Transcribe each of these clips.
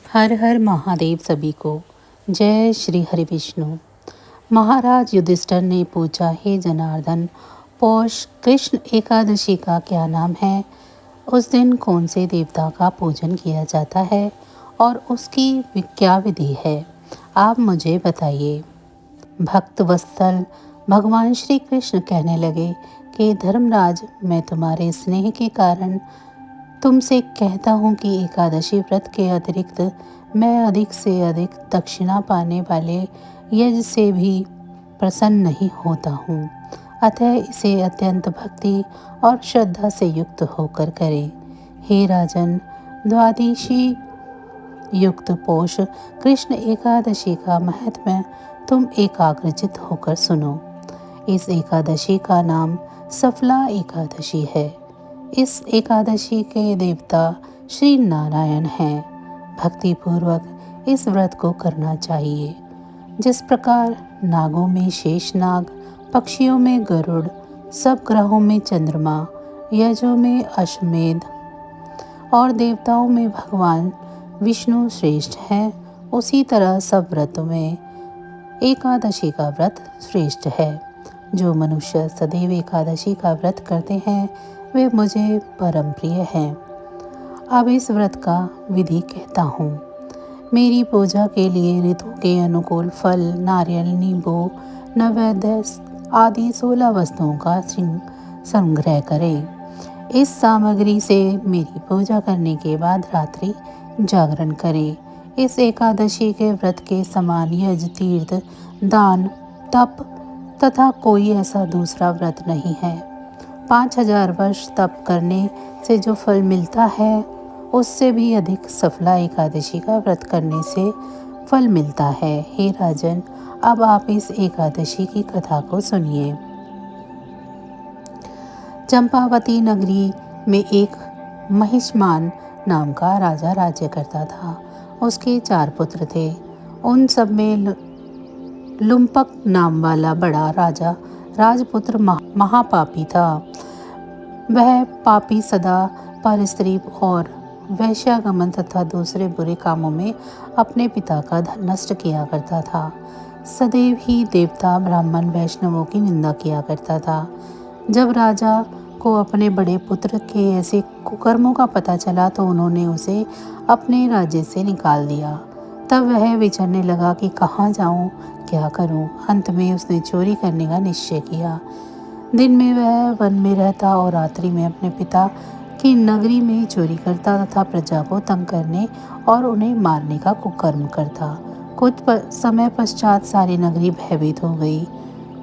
हर हर महादेव सभी को। जय श्री हरि विष्णु। महाराज युधिष्ठिर ने पूछा, हे जनार्दन, पौष कृष्ण एकादशी का क्या नाम है? उस दिन कौन से देवता का पूजन किया जाता है और उसकी क्या विधि है? आप मुझे बताइए। भक्त वत्सल भगवान श्री कृष्ण कहने लगे कि धर्मराज, मैं तुम्हारे स्नेह के कारण तुमसे कहता हूँ कि एकादशी व्रत के अतिरिक्त मैं अधिक से अधिक दक्षिणा पाने वाले यज्ञ से भी प्रसन्न नहीं होता हूँ। अतः इसे अत्यंत भक्ति और श्रद्धा से युक्त होकर करें। हे राजन, द्वादशी युक्त पौष कृष्ण एकादशी का महत्व तुम एकाग्रचित होकर सुनो। इस एकादशी का नाम सफला एकादशी है। इस एकादशी के देवता श्री नारायण हैं। भक्ति पूर्वक इस व्रत को करना चाहिए। जिस प्रकार नागों में शेषनाग, पक्षियों में गरुड़, सब ग्रहों में चंद्रमा, यजों में अश्वमेध और देवताओं में भगवान विष्णु श्रेष्ठ हैं, उसी तरह सब व्रतों में एकादशी का व्रत श्रेष्ठ है। जो मनुष्य सदैव एकादशी का व्रत करते हैं वे मुझे परम प्रिय हैं। अब इस व्रत का विधि कहता हूँ। मेरी पूजा के लिए ऋतु के अनुकूल फल, नारियल, नींबू, नैवेद्य आदि 16 वस्तुओं का संग्रह करें। इस सामग्री से मेरी पूजा करने के बाद रात्रि जागरण करें। इस एकादशी के व्रत के समान यज्ञ, तीर्थ, दान, तप तथा कोई ऐसा दूसरा व्रत नहीं है। 5000 वर्ष तप करने से जो फल मिलता है उससे भी अधिक सफला एकादशी का व्रत करने से फल मिलता है। हे राजन, अब आप इस एकादशी की कथा को सुनिए। चंपावती नगरी में एक महिष्मान नाम का राजा राज्य करता था। उसके 4 पुत्र थे। उन सब में लुम्पक नाम वाला बड़ा राजा राजपुत्र महापापी था। वह पापी सदा परस्त्री और वैश्यागमन तथा दूसरे बुरे कामों में अपने पिता का धन नष्ट किया करता था। सदैव ही देवता, ब्राह्मण, वैष्णवों की निंदा किया करता था। जब राजा को अपने बड़े पुत्र के ऐसे कुकर्मों का पता चला तो उन्होंने उसे अपने राज्य से निकाल दिया। तब वह विचरने लगा कि कहाँ जाऊँ, क्या करूँ। अंत में उसने चोरी करने का निश्चय किया। दिन में वह वन में रहता और रात्रि में अपने पिता की नगरी में चोरी करता तथा प्रजा को तंग करने और उन्हें मारने का कुकर्म करता। कुछ समय पश्चात सारी नगरी भयभीत हो गई।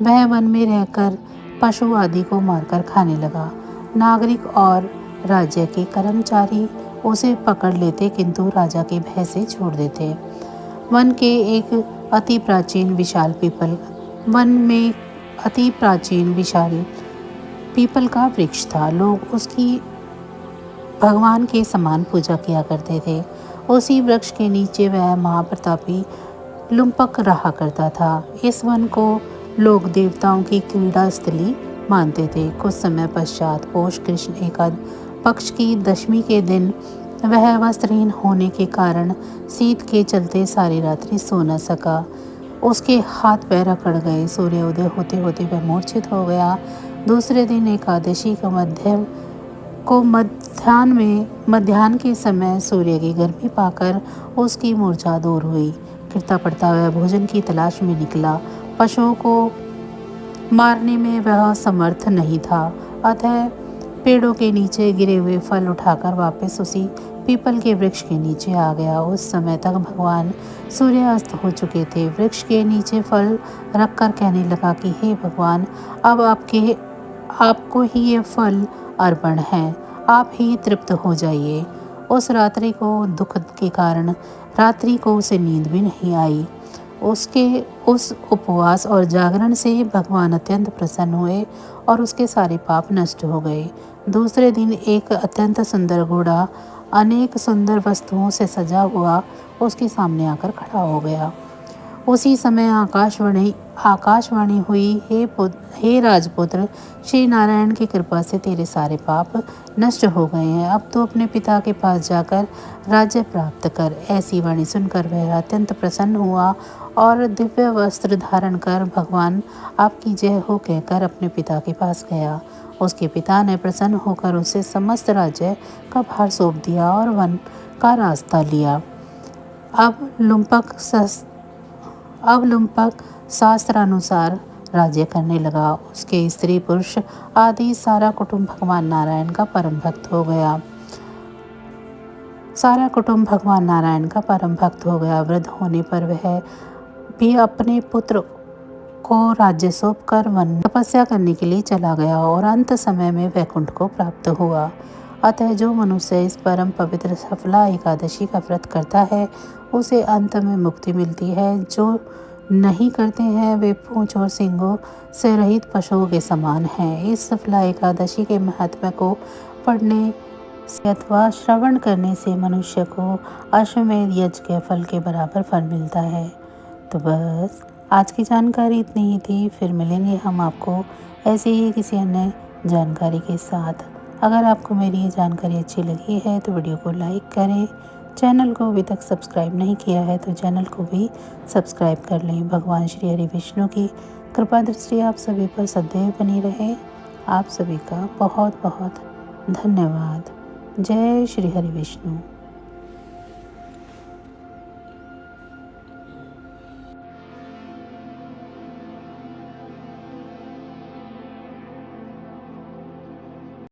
वह वन में रहकर पशु आदि को मारकर खाने लगा। नागरिक और राज्य के कर्मचारी उसे पकड़ लेते किंतु राजा के भय से छोड़ देते। वन में अति प्राचीन विशाल पीपल का वृक्ष था। लोग उसकी भगवान के समान पूजा किया करते थे। उसी वृक्ष के नीचे वह महाप्रतापी लुम्पक रहा करता था। इस वन को लोग देवताओं की क्रीड़ा स्थली मानते थे। कुछ समय पश्चात पौष कृष्ण एकाद पक्ष की दशमी के दिन वह वस्त्रहीन होने के कारण शीत के चलते सारी रात्रि सो न सका। उसके हाथ पैर अकड़ गए। सूर्योदय होते होते वह मूर्छित हो गया। दूसरे दिन एकादशी का मध्याह्न के समय सूर्य की गर्मी पाकर उसकी मूर्छा दूर हुई। गिरता पड़ता वह भोजन की तलाश में निकला। पशुओं को मारने में वह समर्थ नहीं था, अतः पेड़ों के नीचे गिरे हुए फल उठाकर वापस उसी पीपल के वृक्ष के नीचे आ गया। उस समय तक भगवान सूर्यास्त हो चुके थे। वृक्ष के नीचे फल रखकर कहने लगा कि हे भगवान, अब आपको ही ये फल अर्पण है, आप ही तृप्त हो जाइए। उस रात्रि को दुख के कारण रात्रि को उसे नींद भी नहीं आई। उसके उस उपवास और जागरण से भगवान अत्यंत प्रसन्न हुए और उसके सारे पाप नष्ट हो गए। दूसरे दिन एक अत्यंत सुंदर घोड़ा अनेक सुंदर वस्तुओं से सजा हुआ उसके सामने आकर खड़ा हो गया। उसी समय आकाशवाणी हुई, हे राजपुत्र, श्री नारायण की कृपा से तेरे सारे पाप नष्ट हो गए हैं। अब तो अपने पिता के पास जाकर राज्य प्राप्त कर। ऐसी वाणी सुनकर वह अत्यंत प्रसन्न हुआ और दिव्य वस्त्र धारण कर भगवान आपकी जय हो कहकर अपने पिता के पास गया। उसके पिता ने प्रसन्न होकर उसे समस्त राज्य का भार सौंप दिया और वन का रास्ता लिया। अब लुम्पक शास्त्रानुसार राज्य करने लगा। उसके स्त्री पुरुष आदि सारा कुटुंब भगवान नारायण का परम भक्त हो गया। वृद्ध होने पर वह भी अपने पुत्र को राज्य सौंप कर वन में तपस्या करने के लिए चला गया और अंत समय में वैकुंठ को प्राप्त हुआ। अतः जो मनुष्य इस परम पवित्र सफला एकादशी का व्रत करता है उसे अंत में मुक्ति मिलती है। जो नहीं करते हैं वे पूंछ और सींगों से रहित पशुओं के समान हैं। इस सफला एकादशी के महत्व को पढ़ने से अथवा श्रवण करने से मनुष्य को अश्वमेध यज्ञ के फल के बराबर फल मिलता है। तो बस आज की जानकारी इतनी ही थी। फिर मिलेंगे हम आपको ऐसे ही किसी अन्य जानकारी के साथ। अगर आपको मेरी ये जानकारी अच्छी लगी है तो वीडियो को लाइक करें। चैनल को अभी तक सब्सक्राइब नहीं किया है तो चैनल को भी सब्सक्राइब कर लें। भगवान श्री हरि विष्णु की कृपा दृष्टि आप सभी पर सदैव बनी रहे। आप सभी का बहुत बहुत धन्यवाद। जय श्री हरि विष्णु।